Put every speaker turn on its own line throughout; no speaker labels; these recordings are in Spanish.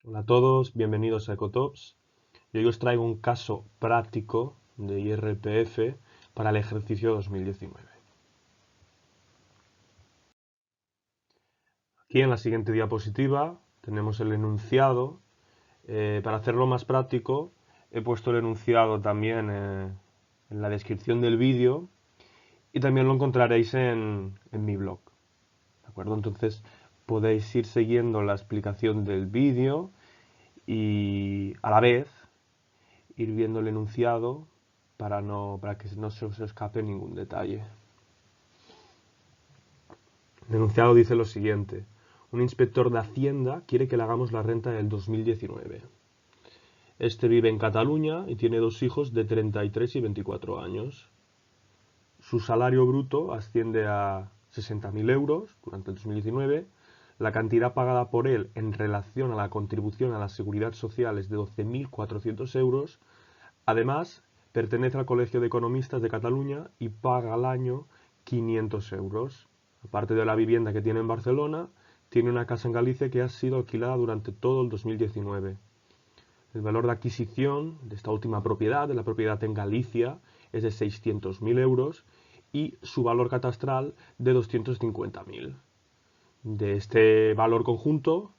Hola a todos, bienvenidos a Ecotops. Y hoy os traigo un caso práctico de IRPF para el ejercicio 2019. Aquí en la siguiente diapositiva tenemos el enunciado. Para hacerlo más práctico, he puesto el enunciado también en la descripción del vídeo y también lo encontraréis en mi blog. ¿De acuerdo? Entonces podéis ir siguiendo la explicación del vídeo y a la vez ir viendo el enunciado para que no se os escape ningún detalle. El enunciado dice lo siguiente: un inspector de Hacienda quiere que le hagamos la renta del 2019. Este vive en Cataluña y tiene dos hijos de 33 y 24 años. Su salario bruto asciende a 60.000 euros durante el 2019. La cantidad pagada por él en relación a la contribución a la seguridad social es de 12.400 euros. Además, pertenece al Colegio de Economistas de Cataluña y paga al año 500 euros. Aparte de la vivienda que tiene en Barcelona, tiene una casa en Galicia que ha sido alquilada durante todo el 2019. El valor de adquisición de esta última propiedad, de la propiedad en Galicia, es de 600.000 euros y su valor catastral de 250.000. De este valor conjunto,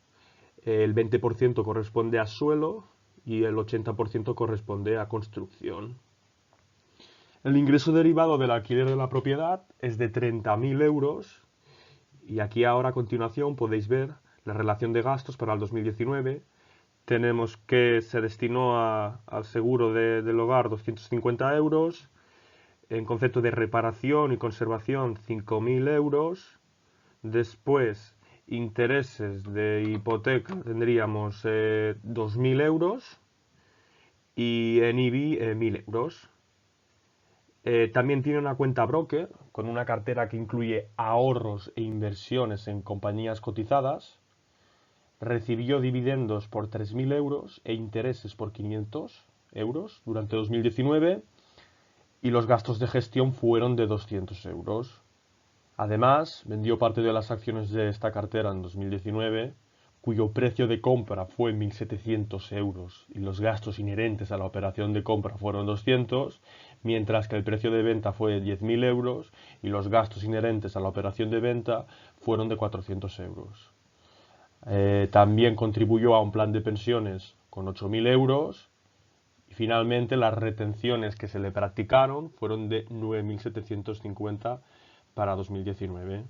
el 20% corresponde a suelo y el 80% corresponde a construcción. El ingreso derivado del alquiler de la propiedad es de 30.000 euros y aquí ahora a continuación podéis ver la relación de gastos para el 2019. Tenemos que se destinó al seguro del hogar 250 euros, en concepto de reparación y conservación 5.000 euros, después intereses de hipoteca tendríamos 2.000 euros y en IBI 1.000 euros. También tiene una cuenta broker con una cartera que incluye ahorros e inversiones en compañías cotizadas. Recibió dividendos por 3.000 euros e intereses por 500 euros durante 2019 y los gastos de gestión fueron de 200 euros. Además, vendió parte de las acciones de esta cartera en 2019, cuyo precio de compra fue 1.700 euros y los gastos inherentes a la operación de compra fueron 200, mientras que el precio de venta fue 10.000 euros y los gastos inherentes a la operación de venta fueron de 400 euros. También contribuyó a un plan de pensiones con 8.000 euros y finalmente las retenciones que se le practicaron fueron de 9.750 para 2019.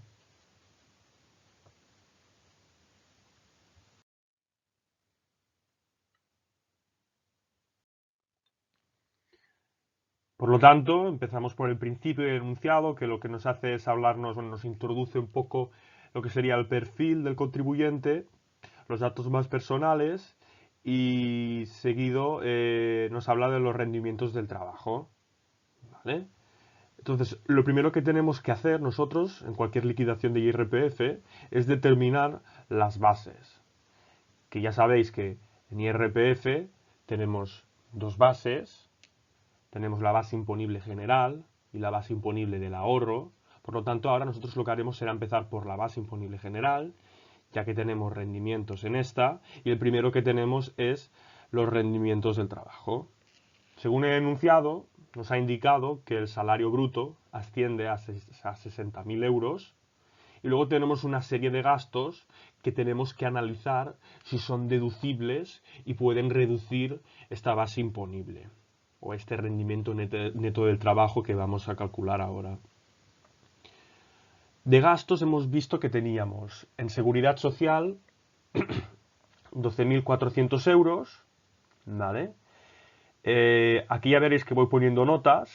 Por lo tanto, empezamos por el principio del enunciado, que lo que nos hace es hablarnos, nos introduce un poco lo que sería el perfil del contribuyente, los datos más personales y seguido nos habla de los rendimientos del trabajo. ¿Vale? Entonces, lo primero que tenemos que hacer nosotros en cualquier liquidación de IRPF es determinar las bases. Que ya sabéis que en IRPF tenemos dos bases. Tenemos la base imponible general y la base imponible del ahorro. Por lo tanto, ahora nosotros lo que haremos será empezar por la base imponible general, ya que tenemos rendimientos en esta, y el primero que tenemos es los rendimientos del trabajo. Según el enunciado, nos ha indicado que el salario bruto asciende a 60.000 euros y luego tenemos una serie de gastos que tenemos que analizar si son deducibles y pueden reducir esta base imponible o este rendimiento neto del trabajo que vamos a calcular ahora. De gastos hemos visto que teníamos en seguridad social 12.400 euros, ¿vale? Aquí ya veréis que voy poniendo notas.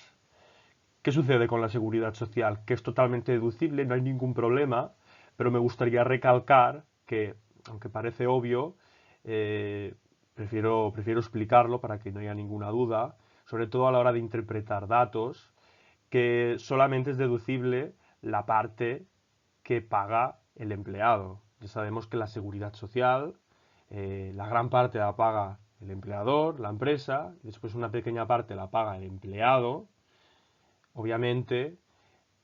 ¿Qué sucede con la seguridad social? Que es totalmente deducible, no hay ningún problema, pero me gustaría recalcar que, aunque parece obvio, prefiero explicarlo para que no haya ninguna duda, sobre todo a la hora de interpretar datos, que solamente es deducible la parte que paga el empleado. Ya sabemos que la seguridad social, la gran parte la paga el empleador, la empresa, y después una pequeña parte la paga el empleado. Obviamente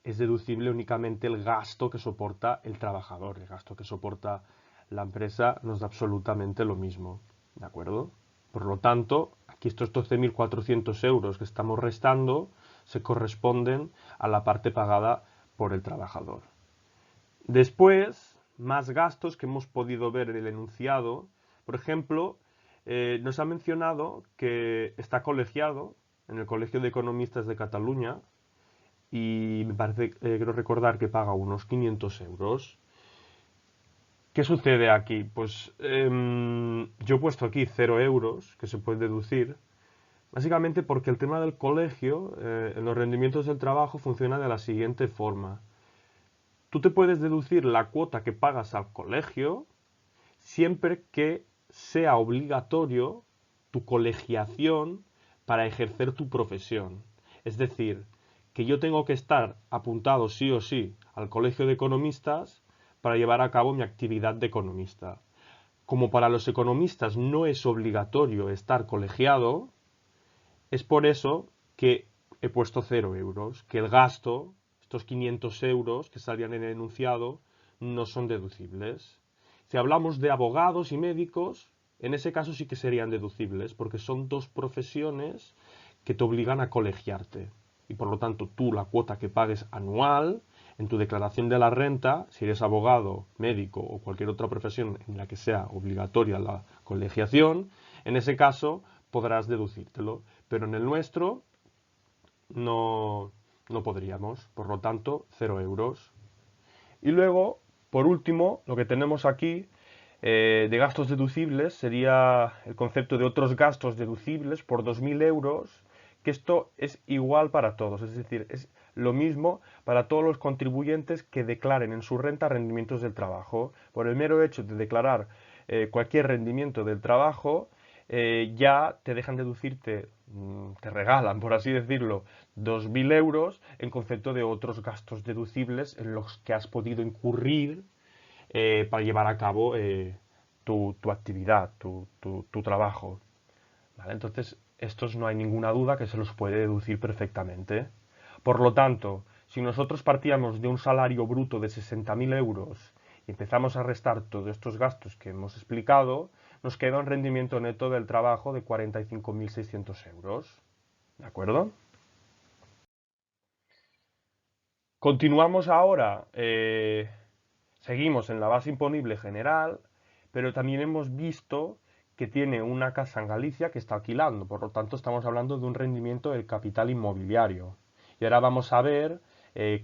es deducible únicamente el gasto que soporta el trabajador, el gasto que soporta la empresa nos da absolutamente lo mismo, ¿de acuerdo? Por lo tanto, aquí estos 12.400 euros que estamos restando se corresponden a la parte pagada por el trabajador. Después, más gastos que hemos podido ver en el enunciado. Por ejemplo, nos ha mencionado que está colegiado en el Colegio de Economistas de Cataluña y me parece, quiero recordar que paga unos 500 euros. ¿Qué sucede aquí? Pues yo he puesto aquí 0 euros que se puede deducir, básicamente porque el tema del colegio en los rendimientos del trabajo funciona de la siguiente forma. Tú te puedes deducir la cuota que pagas al colegio siempre que sea obligatorio tu colegiación para ejercer tu profesión. Es decir, que yo tengo que estar apuntado sí o sí al colegio de economistas para llevar a cabo mi actividad de economista. Como para los economistas no es obligatorio estar colegiado, es por eso que he puesto 0 euros, que el gasto, estos 500 euros que salían en el enunciado, no son deducibles. Si hablamos de abogados y médicos, en ese caso sí que serían deducibles, porque son dos profesiones que te obligan a colegiarte. Y por lo tanto, tú la cuota que pagues anual en tu declaración de la renta, si eres abogado, médico o cualquier otra profesión en la que sea obligatoria la colegiación, en ese caso podrás deducírtelo. Pero en el nuestro no podríamos. Por lo tanto, 0 euros. Y luego, por último, lo que tenemos aquí de gastos deducibles sería el concepto de otros gastos deducibles por 2.000 euros, que esto es igual para todos, es decir, es lo mismo para todos los contribuyentes que declaren en su renta rendimientos del trabajo. Por el mero hecho de declarar cualquier rendimiento del trabajo, ya te dejan deducirte, te regalan, por así decirlo, 2.000 euros en concepto de otros gastos deducibles en los que has podido incurrir para llevar a cabo tu actividad, tu trabajo. ¿Vale? Entonces, estos no hay ninguna duda que se los puede deducir perfectamente. Por lo tanto, si nosotros partíamos de un salario bruto de 60.000 euros y empezamos a restar todos estos gastos que hemos explicado, nos queda un rendimiento neto del trabajo de 45.600 euros. ¿De acuerdo? Continuamos ahora. Seguimos en la base imponible general, pero también hemos visto que tiene una casa en Galicia que está alquilando. Por lo tanto, estamos hablando de un rendimiento del capital inmobiliario. Y ahora vamos a ver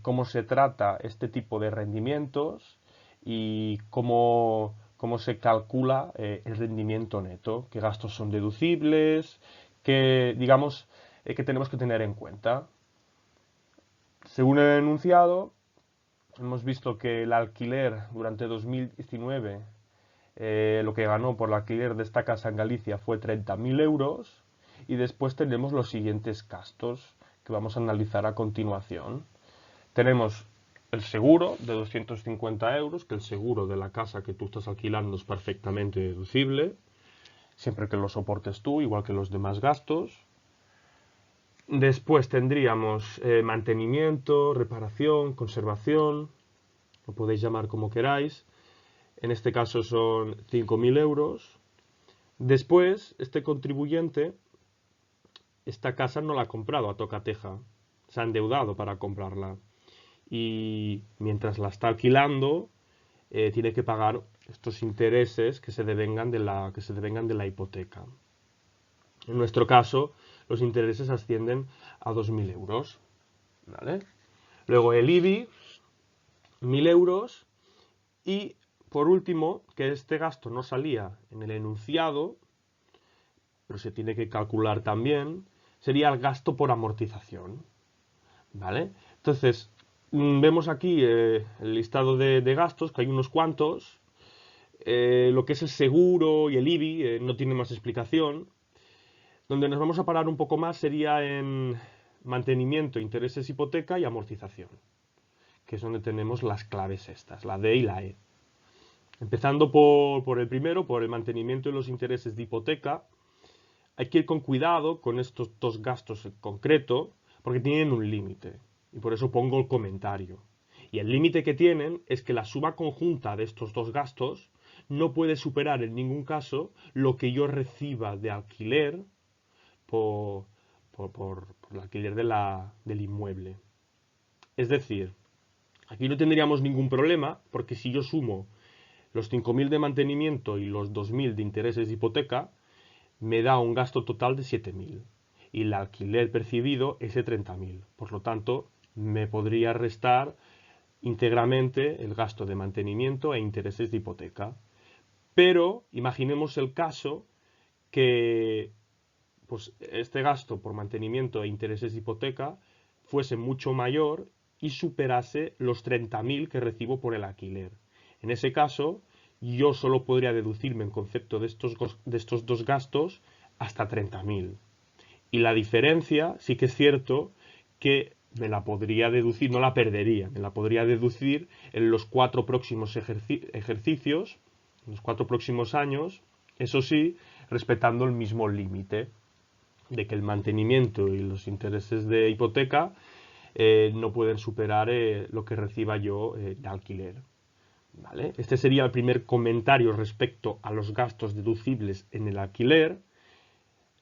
cómo se trata este tipo de rendimientos y cómo se calcula el rendimiento neto, qué gastos son deducibles, qué, digamos, que tenemos que tener en cuenta. Según el enunciado, hemos visto que el alquiler durante 2019, lo que ganó por el alquiler de esta casa en Galicia fue 30.000 euros. Y después tenemos los siguientes gastos que vamos a analizar a continuación. Tenemos el seguro de 250 euros, que el seguro de la casa que tú estás alquilando es perfectamente deducible, siempre que lo soportes tú, igual que los demás gastos. Después tendríamos mantenimiento, reparación, conservación, lo podéis llamar como queráis. En este caso son 5.000 euros. Después, este contribuyente, esta casa no la ha comprado a tocateja, se ha endeudado para comprarla. Y mientras la está alquilando, tiene que pagar estos intereses que se devengan de la hipoteca. En nuestro caso, los intereses ascienden a 2.000 euros. ¿Vale? Luego el IBI, 1.000 euros. Y por último, que este gasto no salía en el enunciado, pero se tiene que calcular también, sería el gasto por amortización. ¿Vale? Entonces, vemos aquí el listado de gastos, que hay unos cuantos. Lo que es el seguro y el IBI no tiene más explicación. Donde nos vamos a parar un poco más sería en mantenimiento, intereses, hipoteca y amortización, que es donde tenemos las claves estas, la D y la E. Empezando por el primero, por el mantenimiento y los intereses de hipoteca, hay que ir con cuidado con estos dos gastos en concreto, porque tienen un límite, y por eso pongo el comentario. Y el límite que tienen es que la suma conjunta de estos dos gastos no puede superar en ningún caso lo que yo reciba de alquiler por, por el alquiler del inmueble. Es decir, aquí no tendríamos ningún problema, porque si yo sumo los 5.000 de mantenimiento y los 2.000 de intereses de hipoteca, me da un gasto total de 7.000. Y el alquiler percibido es de 30.000. Por lo tanto, me podría restar íntegramente el gasto de mantenimiento e intereses de hipoteca. Pero imaginemos el caso que pues, este gasto por mantenimiento e intereses de hipoteca fuese mucho mayor y superase los 30.000 que recibo por el alquiler. En ese caso, yo solo podría deducirme en concepto de estos dos gastos hasta 30.000. Y la diferencia sí que es cierto que me la podría deducir, no la perdería, me la podría deducir en los 4 próximos ejercicios, en los 4 próximos años, eso sí, respetando el mismo límite de que el mantenimiento y los intereses de hipoteca no pueden superar lo que reciba yo de alquiler. ¿Vale? Este sería el primer comentario respecto a los gastos deducibles en el alquiler.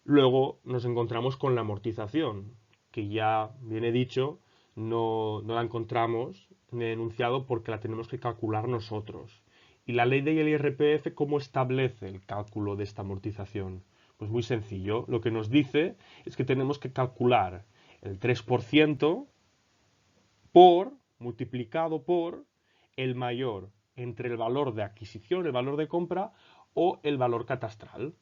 Luego nos encontramos con la amortización, que ya viene dicho, no la encontramos en el enunciado porque la tenemos que calcular nosotros. ¿Y la ley del IRPF cómo establece el cálculo de esta amortización? Pues muy sencillo, lo que nos dice es que tenemos que calcular el 3% multiplicado por el mayor entre el valor de adquisición, el valor de compra o el valor catastral,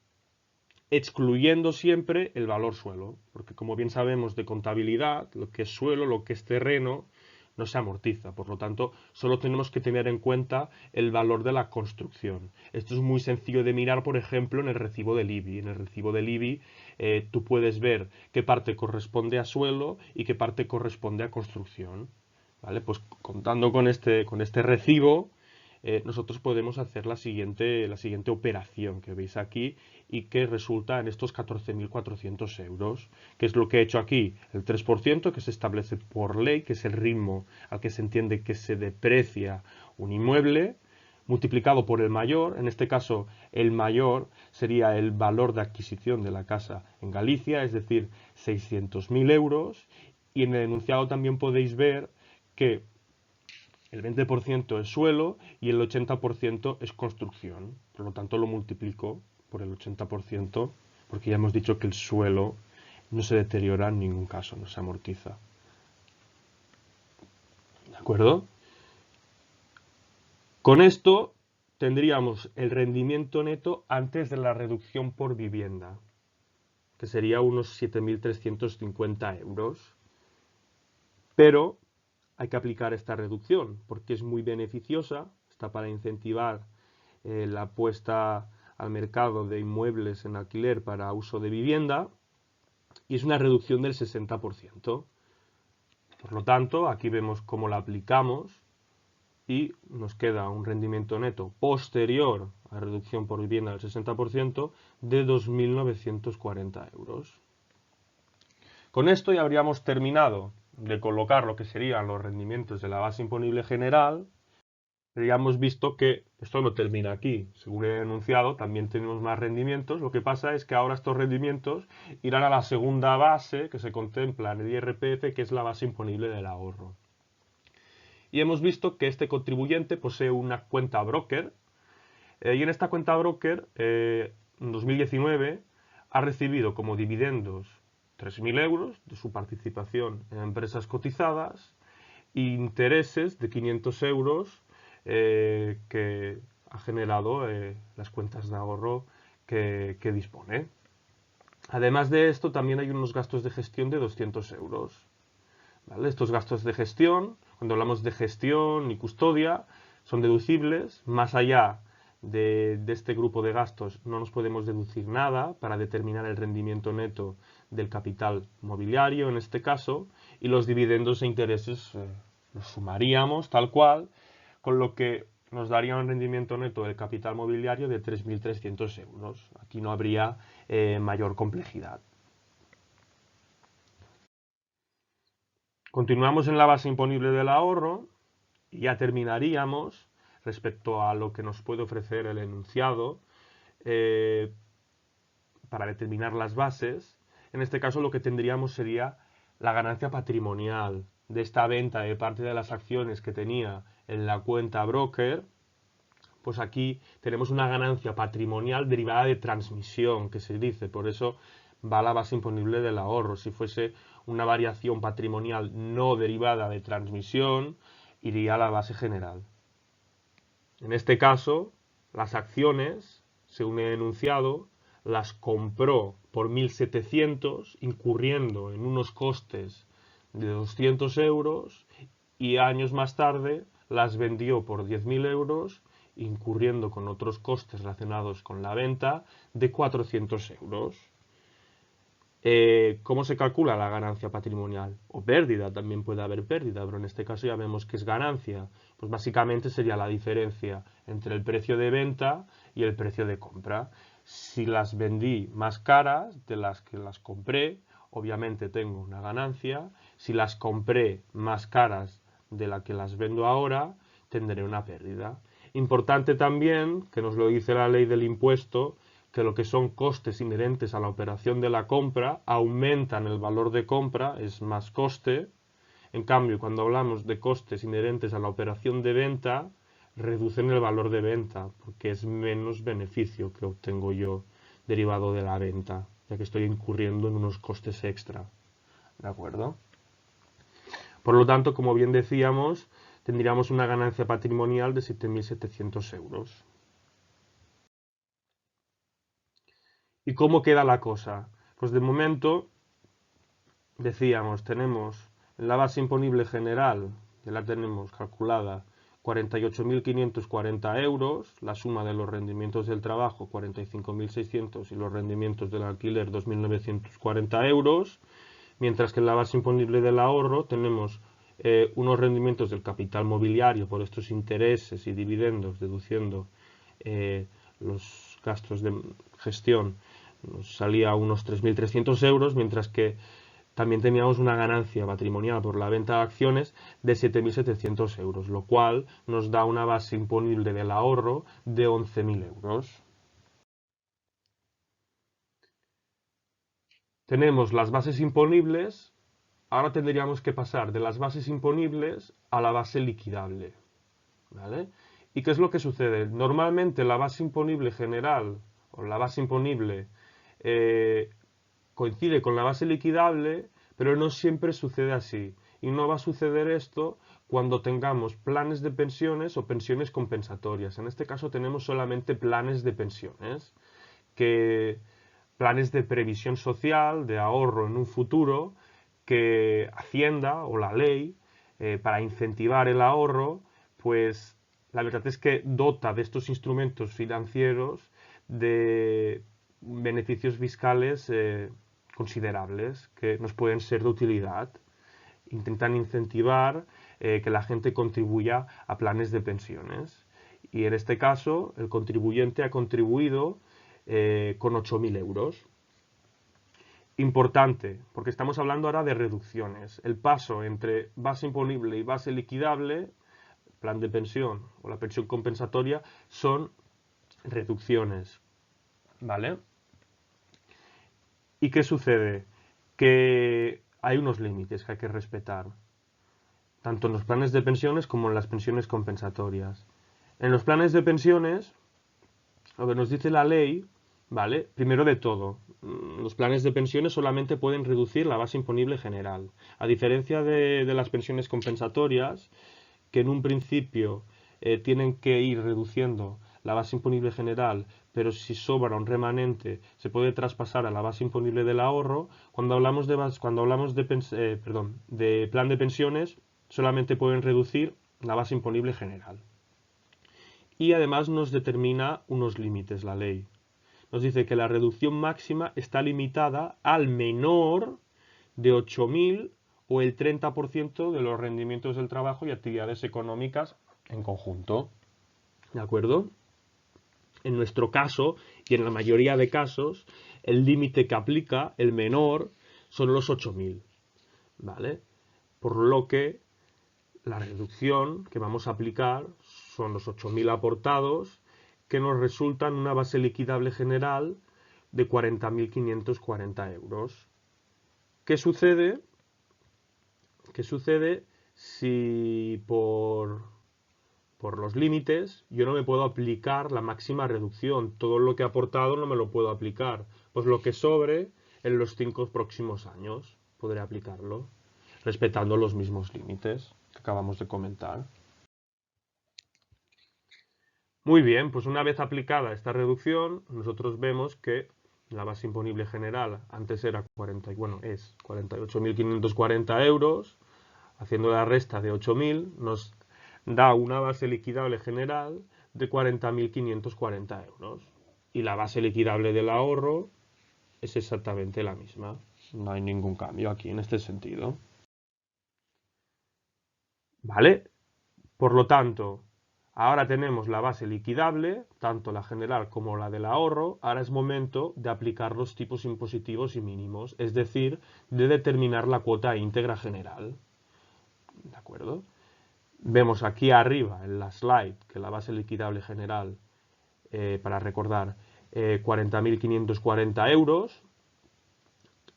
excluyendo siempre el valor suelo, porque como bien sabemos de contabilidad, lo que es suelo, lo que es terreno, no se amortiza. Por lo tanto, solo tenemos que tener en cuenta el valor de la construcción. Esto es muy sencillo de mirar, por ejemplo, en el recibo del IBI. En el recibo del IBI tú puedes ver qué parte corresponde a suelo y qué parte corresponde a construcción. ¿Vale? Pues contando con este recibo, nosotros podemos hacer la siguiente operación que veis aquí y que resulta en estos 14.400 euros, que es lo que he hecho aquí, el 3% que se establece por ley, que es el ritmo al que se entiende que se deprecia un inmueble, multiplicado por el mayor, en este caso el mayor sería el valor de adquisición de la casa en Galicia, es decir, 600.000 euros, y en el enunciado también podéis ver que el 20% es suelo y el 80% es construcción. Por lo tanto, lo multiplico por el 80%, porque ya hemos dicho que el suelo no se deteriora en ningún caso, no se amortiza. ¿De acuerdo? Con esto tendríamos el rendimiento neto antes de la reducción por vivienda, que sería unos 7.350 euros. Pero hay que aplicar esta reducción porque es muy beneficiosa, está para incentivar la puesta al mercado de inmuebles en alquiler para uso de vivienda y es una reducción del 60%. Por lo tanto, aquí vemos cómo la aplicamos y nos queda un rendimiento neto posterior a la reducción por vivienda del 60% de 2.940 euros. Con esto ya habríamos terminado de colocar lo que serían los rendimientos de la base imponible general, pero ya hemos visto que esto no termina aquí. Según he enunciado, también tenemos más rendimientos. Lo que pasa es que ahora estos rendimientos irán a la segunda base que se contempla en el IRPF, que es la base imponible del ahorro. Y hemos visto que este contribuyente posee una cuenta broker, y en esta cuenta broker, en 2019, ha recibido como dividendos 3.000 euros de su participación en empresas cotizadas e intereses de 500 euros que ha generado las cuentas de ahorro que dispone. Además de esto, también hay unos gastos de gestión de 200 euros. ¿Vale? Estos gastos de gestión, cuando hablamos de gestión y custodia, son deducibles. Más allá de este grupo de gastos no nos podemos deducir nada para determinar el rendimiento neto del capital mobiliario en este caso, y los dividendos e intereses los sumaríamos tal cual, con lo que nos daría un rendimiento neto del capital mobiliario de 3.300 euros. Aquí no habría mayor complejidad. Continuamos en la base imponible del ahorro y ya terminaríamos respecto a lo que nos puede ofrecer el enunciado para determinar las bases. En este caso lo que tendríamos sería la ganancia patrimonial de esta venta de parte de las acciones que tenía en la cuenta broker. Pues aquí tenemos una ganancia patrimonial derivada de transmisión, que se dice, por eso va a la base imponible del ahorro. Si fuese una variación patrimonial no derivada de transmisión, iría a la base general. En este caso, las acciones, según el enunciado, las compró por 1.700, incurriendo en unos costes de 200 euros, y años más tarde las vendió por 10.000 euros, incurriendo con otros costes relacionados con la venta de 400 euros. ¿Cómo se calcula la ganancia patrimonial? O pérdida, también puede haber pérdida, pero en este caso ya vemos que es ganancia. Pues básicamente sería la diferencia entre el precio de venta y el precio de compra. Si las vendí más caras de las que las compré, obviamente tengo una ganancia. Si las compré más caras de la que las vendo ahora, tendré una pérdida. Importante también, que nos lo dice la ley del impuesto, que lo que son costes inherentes a la operación de la compra aumentan el valor de compra, es más coste. En cambio, cuando hablamos de costes inherentes a la operación de venta, reducen el valor de venta, porque es menos beneficio que obtengo yo derivado de la venta, ya que estoy incurriendo en unos costes extra. ¿De acuerdo? Por lo tanto, como bien decíamos, tendríamos una ganancia patrimonial de 7.700 euros. ¿Y cómo queda la cosa? Pues de momento, decíamos, tenemos en la base imponible general, que la tenemos calculada, 48.540 euros, la suma de los rendimientos del trabajo, 45.600, y los rendimientos del alquiler, 2.940 euros, mientras que en la base imponible del ahorro tenemos unos rendimientos del capital mobiliario por estos intereses y dividendos, deduciendo los gastos de gestión, nos salía a unos 3.300 euros, mientras que también teníamos una ganancia patrimonial por la venta de acciones de 7.700 euros, lo cual nos da una base imponible del ahorro de 11.000 euros. Tenemos las bases imponibles, ahora tendríamos que pasar de las bases imponibles a la base liquidable. ¿Vale? ¿Y qué es lo que sucede? Normalmente la base imponible general o la base imponible coincide con la base liquidable, pero no siempre sucede así. Y no va a suceder esto cuando tengamos planes de pensiones o pensiones compensatorias. En este caso tenemos solamente planes de pensiones, planes de previsión social, de ahorro en un futuro, que Hacienda o la ley, para incentivar el ahorro, pues la verdad es que dota de estos instrumentos financieros de beneficios fiscales considerables que nos pueden ser de utilidad. Intentan incentivar que la gente contribuya a planes de pensiones. Y en este caso, el contribuyente ha contribuido con 8.000 euros. Importante, porque estamos hablando ahora de reducciones. El paso entre base imponible y base liquidable, plan de pensión o la pensión compensatoria, son reducciones. ¿Vale? ¿Y qué sucede? Que hay unos límites que hay que respetar, tanto en los planes de pensiones como en las pensiones compensatorias. En los planes de pensiones, lo que nos dice la ley, ¿vale? Primero de todo, los planes de pensiones solamente pueden reducir la base imponible general. A diferencia de las pensiones compensatorias, que en un principio tienen que ir reduciendo la base imponible general, pero si sobra un remanente se puede traspasar a la base imponible del ahorro. Cuando hablamos de plan de pensiones, solamente pueden reducir la base imponible general. Y además nos determina unos límites la ley. Nos dice que la reducción máxima está limitada al menor de 8.000 o el 30% de los rendimientos del trabajo y actividades económicas en conjunto. ¿De acuerdo? En nuestro caso, y en la mayoría de casos, el límite que aplica, el menor, son los 8.000. ¿Vale? Por lo que la reducción que vamos a aplicar son los 8.000 aportados, que nos resultan una base liquidable general de 40.540 euros. ¿Qué sucede? ¿Qué sucede si por los límites yo no me puedo aplicar la máxima reducción? Todo lo que he aportado no me lo puedo aplicar. Pues lo que sobre en los 5 próximos años podré aplicarlo, respetando los mismos límites que acabamos de comentar. Muy bien, pues una vez aplicada esta reducción, nosotros vemos que la base imponible general antes era es 48.540 euros. Haciendo la resta de 8.000 nos da una base liquidable general de 40.540 euros. Y la base liquidable del ahorro es exactamente la misma. No hay ningún cambio aquí en este sentido. ¿Vale? Por lo tanto, ahora tenemos la base liquidable, tanto la general como la del ahorro. Ahora es momento de aplicar los tipos impositivos y mínimos, es decir, de determinar la cuota íntegra general. ¿De acuerdo? Vemos aquí arriba en la slide que la base liquidable general, para recordar, 40.540 euros.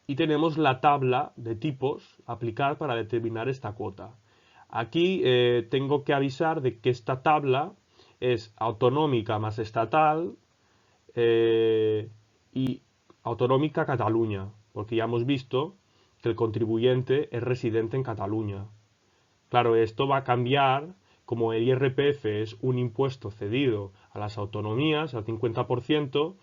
Y tenemos la tabla de tipos a aplicar para determinar esta cuota. Aquí tengo que avisar de que esta tabla es autonómica más estatal y autonómica Cataluña, porque ya hemos visto que el contribuyente es residente en Cataluña. Claro, esto va a cambiar, como el IRPF es un impuesto cedido a las autonomías al 50%,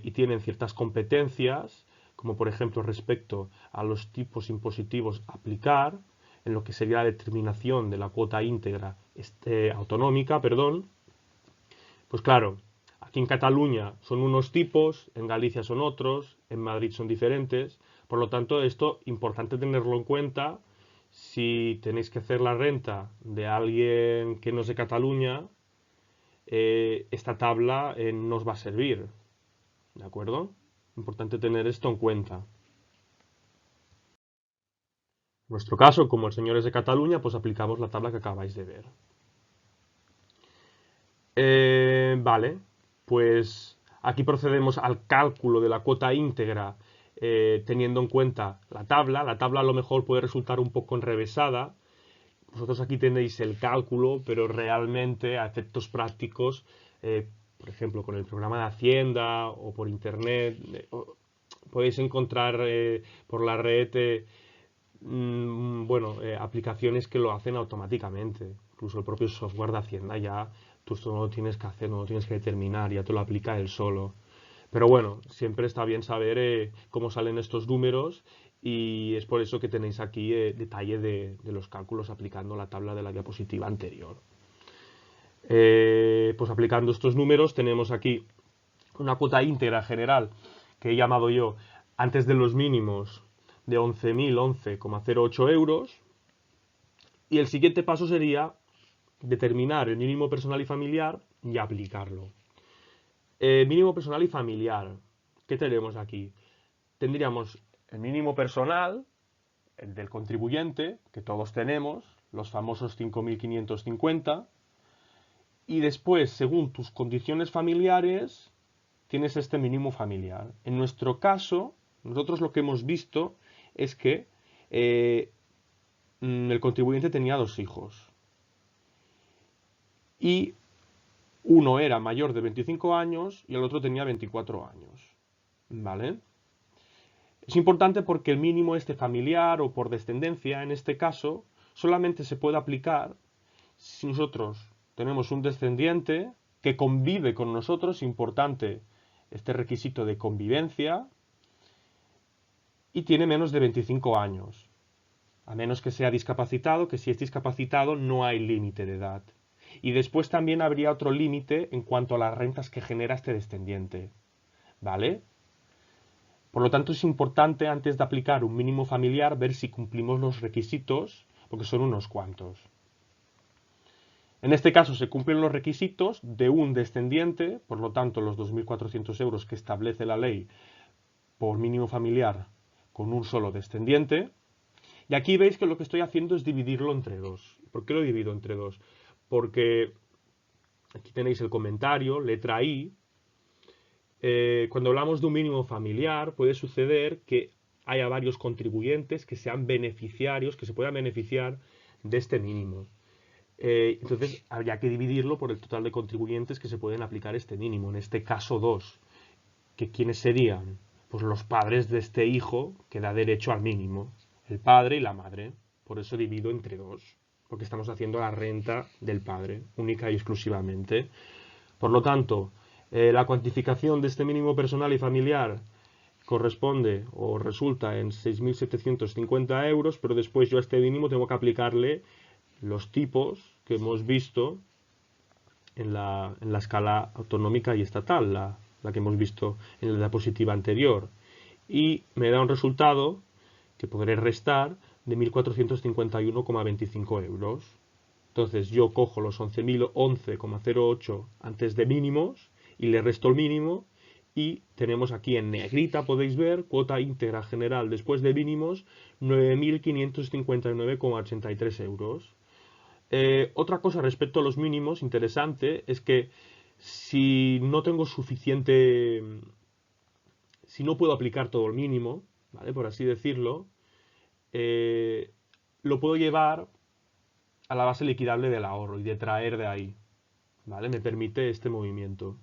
y tienen ciertas competencias, como por ejemplo respecto a los tipos impositivos a aplicar, en lo que sería la determinación de la cuota íntegra autonómica, perdón. Pues claro, aquí en Cataluña son unos tipos, en Galicia son otros, en Madrid son diferentes. Por lo tanto, esto es importante tenerlo en cuenta si tenéis que hacer la renta de alguien que no es de Cataluña. Esta tabla nos va a servir, ¿de acuerdo? Importante tener esto en cuenta. En nuestro caso, como el señor es de Cataluña, pues aplicamos la tabla que acabáis de ver. Vale, pues aquí procedemos al cálculo de la cuota íntegra, teniendo en cuenta la tabla. La tabla a lo mejor puede resultar un poco enrevesada. Vosotros aquí tenéis el cálculo, pero realmente a efectos prácticos, por ejemplo, con el programa de Hacienda o por internet, podéis encontrar por la red aplicaciones que lo hacen automáticamente. Incluso el propio software de Hacienda ya tú esto no lo tienes que hacer, no lo tienes que determinar, ya te lo aplica él solo. Pero bueno, siempre está bien saber cómo salen estos números, y es por eso que tenéis aquí detalle de los cálculos aplicando la tabla de la diapositiva anterior. Pues aplicando estos números tenemos aquí una cuota íntegra general que he llamado yo, antes de los mínimos, de 11.011,08 euros. Y el siguiente paso sería determinar el mínimo personal y familiar y aplicarlo. Mínimo personal y familiar. ¿Qué tenemos aquí? Tendríamos el mínimo personal, el del contribuyente, que todos tenemos, los famosos 5.550. Y después, según tus condiciones familiares, tienes este mínimo familiar. En nuestro caso, nosotros lo que hemos visto es que el contribuyente tenía 2 hijos. Y uno era mayor de 25 años y el otro tenía 24 años. ¿Vale? Es importante porque el mínimo familiar o por descendencia, en este caso, solamente se puede aplicar si nosotros tenemos un descendiente que convive con nosotros, importante este requisito de convivencia, y tiene menos de 25 años. A menos que sea discapacitado, que si es discapacitado no hay límite de edad. Y después también habría otro límite en cuanto a las rentas que genera este descendiente. ¿Vale? Por lo tanto, es importante, antes de aplicar un mínimo familiar, ver si cumplimos los requisitos, porque son unos cuantos. En este caso se cumplen los requisitos de un descendiente, por lo tanto los 2.400 euros que establece la ley por mínimo familiar con un solo descendiente. Y aquí veis que lo que estoy haciendo es dividirlo entre 2. ¿Por qué lo divido entre 2? Porque aquí tenéis el comentario, letra I. Cuando hablamos de un mínimo familiar, puede suceder que haya varios contribuyentes que sean beneficiarios, que se puedan beneficiar de este mínimo. Entonces, habría que dividirlo por el total de contribuyentes que se pueden aplicar este mínimo. En este caso, 2. ¿Que quiénes serían? Pues los padres de este hijo que da derecho al mínimo. El padre y la madre. Por eso divido entre 2. Porque estamos haciendo la renta del padre, única y exclusivamente. Por lo tanto, la cuantificación de este mínimo personal y familiar corresponde o resulta en 6.750 euros, pero después yo a este mínimo tengo que aplicarle los tipos que hemos visto en la escala autonómica y estatal, la que hemos visto en la diapositiva anterior. Y me da un resultado que podré restar de 1.451,25 euros. Entonces yo cojo los 11.011,08 antes de mínimos y le resto el mínimo y tenemos aquí en negrita, podéis ver, cuota íntegra general después de mínimos, 9.559,83 euros. Otra cosa respecto a los mínimos interesante es que si no tengo suficiente, si no puedo aplicar todo el mínimo, ¿vale? Por así decirlo, lo puedo llevar a la base liquidable del ahorro y detraer de ahí, ¿vale? Me permite este movimiento.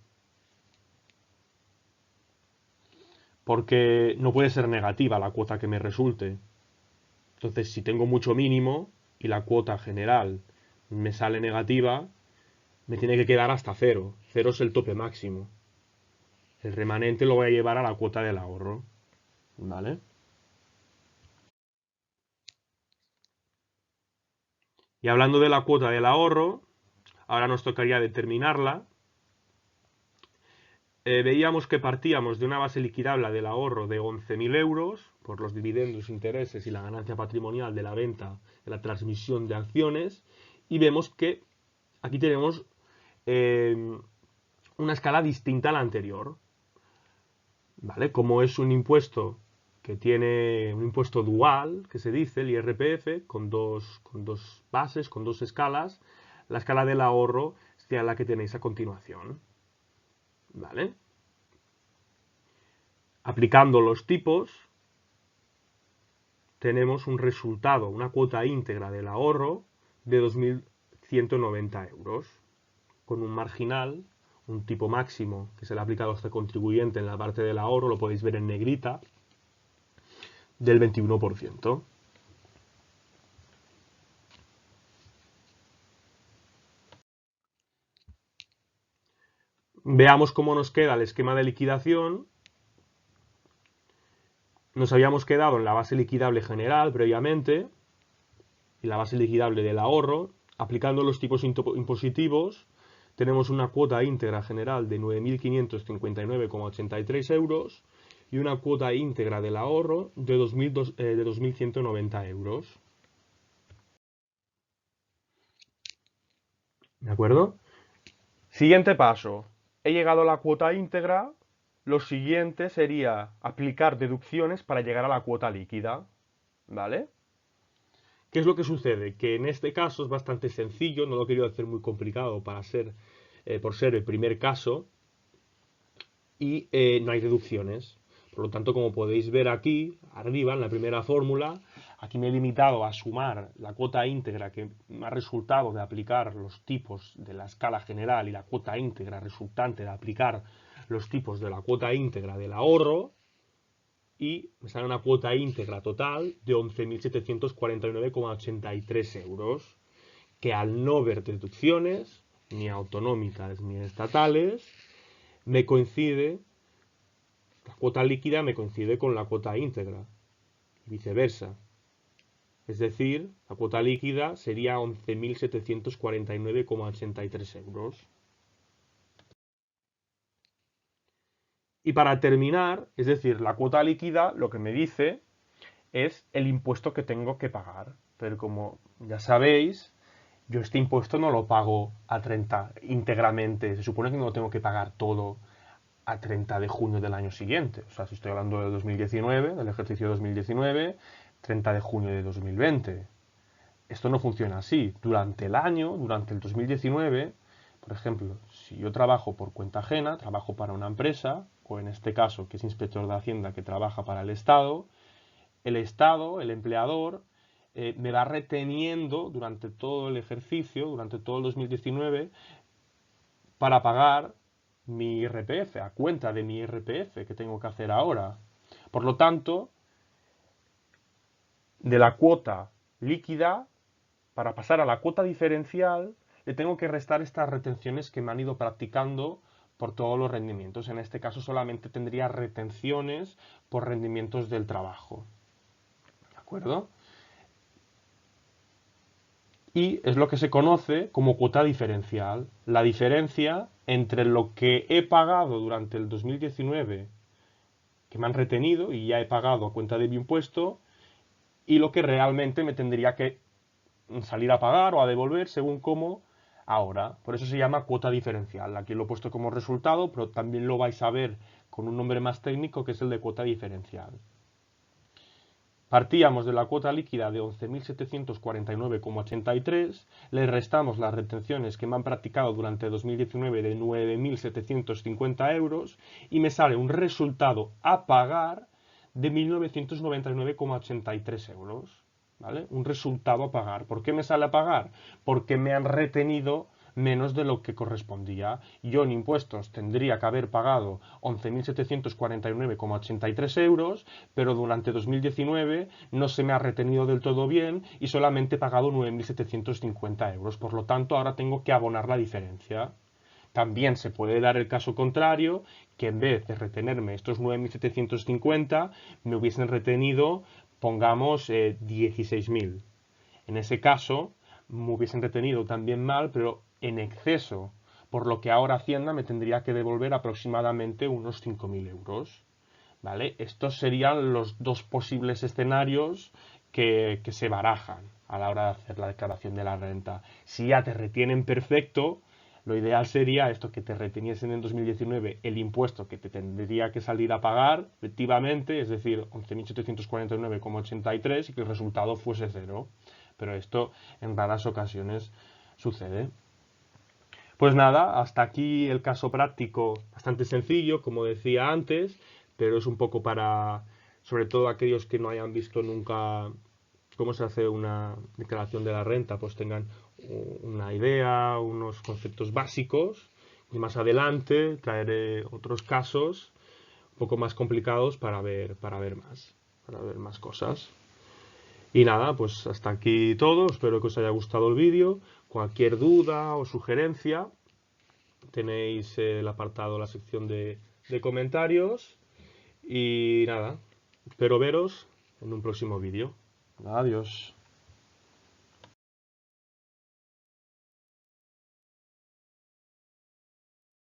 Porque no puede ser negativa la cuota que me resulte. Entonces, si tengo mucho mínimo y la cuota general me sale negativa, me tiene que quedar hasta 0. 0 es el tope máximo. El remanente lo voy a llevar a la cuota del ahorro, ¿vale? Y hablando de la cuota del ahorro, ahora nos tocaría determinarla. Veíamos que partíamos de una base liquidable del ahorro de 11.000 euros por los dividendos, intereses y la ganancia patrimonial de la venta, de la transmisión de acciones, y vemos que aquí tenemos una escala distinta a la anterior, ¿vale? Como es un impuesto que tiene un impuesto dual, que se dice, el IRPF, con dos bases, con dos escalas, la escala del ahorro sería la que tenéis a continuación, ¿vale? Aplicando los tipos, tenemos un resultado, una cuota íntegra del ahorro de 2.190 euros, con un marginal, un tipo máximo que se le ha aplicado a este contribuyente en la parte del ahorro, lo podéis ver en negrita, del 21%. Veamos cómo nos queda el esquema de liquidación. Nos habíamos quedado en la base liquidable general previamente y la base liquidable del ahorro. Aplicando los tipos impositivos, tenemos una cuota íntegra general de 9.559,83 euros y una cuota íntegra del ahorro de 2.190 euros. ¿De acuerdo? Siguiente paso. He llegado a la cuota íntegra. Lo siguiente sería aplicar deducciones para llegar a la cuota líquida. ¿Vale? ¿Qué es lo que sucede? Que en este caso es bastante sencillo, no lo he querido hacer muy complicado por ser el primer caso, y no hay deducciones. Por lo tanto, como podéis ver aquí, arriba, en la primera fórmula, aquí me he limitado a sumar la cuota íntegra que me ha resultado de aplicar los tipos de la escala general y la cuota íntegra resultante de aplicar los tipos de la cuota íntegra del ahorro, y me sale una cuota íntegra total de 11.749,83 euros, que al no ver deducciones, ni autonómicas ni estatales, me coincide, la cuota líquida me coincide con la cuota íntegra, y viceversa. Es decir, la cuota líquida sería 11.749,83 euros. Y para terminar, es decir, la cuota líquida lo que me dice es el impuesto que tengo que pagar. Pero como ya sabéis, yo este impuesto no lo pago a 30 íntegramente. Se supone que no lo tengo que pagar todo a 30 de junio del año siguiente. O sea, si estoy hablando de 2019, del ejercicio 2019, 30 de junio de 2020. Esto no funciona así. Durante el año, durante el 2019, Por ejemplo, si yo trabajo por cuenta ajena, trabajo para una empresa, o en este caso, que es inspector de Hacienda que trabaja para el Estado, el empleador, me va reteniendo durante todo el ejercicio, durante todo el 2019, para pagar mi IRPF, a cuenta de mi IRPF que tengo que hacer ahora. Por lo tanto, de la cuota líquida, para pasar a la cuota diferencial, le tengo que restar estas retenciones que me han ido practicando por todos los rendimientos. En este caso solamente tendría retenciones por rendimientos del trabajo. ¿De acuerdo? Y es lo que se conoce como cuota diferencial. La diferencia entre lo que he pagado durante el 2019, que me han retenido y ya he pagado a cuenta de mi impuesto, y lo que realmente me tendría que salir a pagar o a devolver según cómo ahora. Por eso se llama cuota diferencial. Aquí lo he puesto como resultado, pero también lo vais a ver con un nombre más técnico que es el de cuota diferencial. Partíamos de la cuota líquida de 11.749,83, le restamos las retenciones que me han practicado durante 2019 de 9.750 euros y me sale un resultado a pagar de 1.999,83 euros. ¿Vale? Un resultado a pagar. ¿Por qué me sale a pagar? Porque me han retenido menos de lo que correspondía. Yo en impuestos tendría que haber pagado 11.749,83 euros, pero durante 2019 no se me ha retenido del todo bien y solamente he pagado 9.750 euros. Por lo tanto, ahora tengo que abonar la diferencia. También se puede dar el caso contrario, que en vez de retenerme estos 9.750, me hubiesen retenido, pongamos, 16.000. En ese caso, me hubiesen retenido también mal, pero en exceso, por lo que ahora Hacienda me tendría que devolver aproximadamente unos 5.000 euros. ¿Vale? Estos serían los dos posibles escenarios que se barajan a la hora de hacer la declaración de la renta. Si ya te retienen perfecto, lo ideal sería esto, que te reteniesen en 2019 el impuesto que te tendría que salir a pagar, efectivamente, es decir, 11.749,83 y que el resultado fuese cero. Pero esto en raras ocasiones sucede. Pues nada, hasta aquí el caso práctico bastante sencillo, como decía antes, pero es un poco para, sobre todo aquellos que no hayan visto nunca cómo se hace una declaración de la renta, pues tengan una idea, unos conceptos básicos, y más adelante traeré otros casos un poco más complicados para ver más cosas. Y nada, pues hasta aquí todo, espero que os haya gustado el vídeo. Cualquier duda o sugerencia, tenéis el apartado, la sección de comentarios. Y nada, espero veros en un próximo vídeo. Adiós.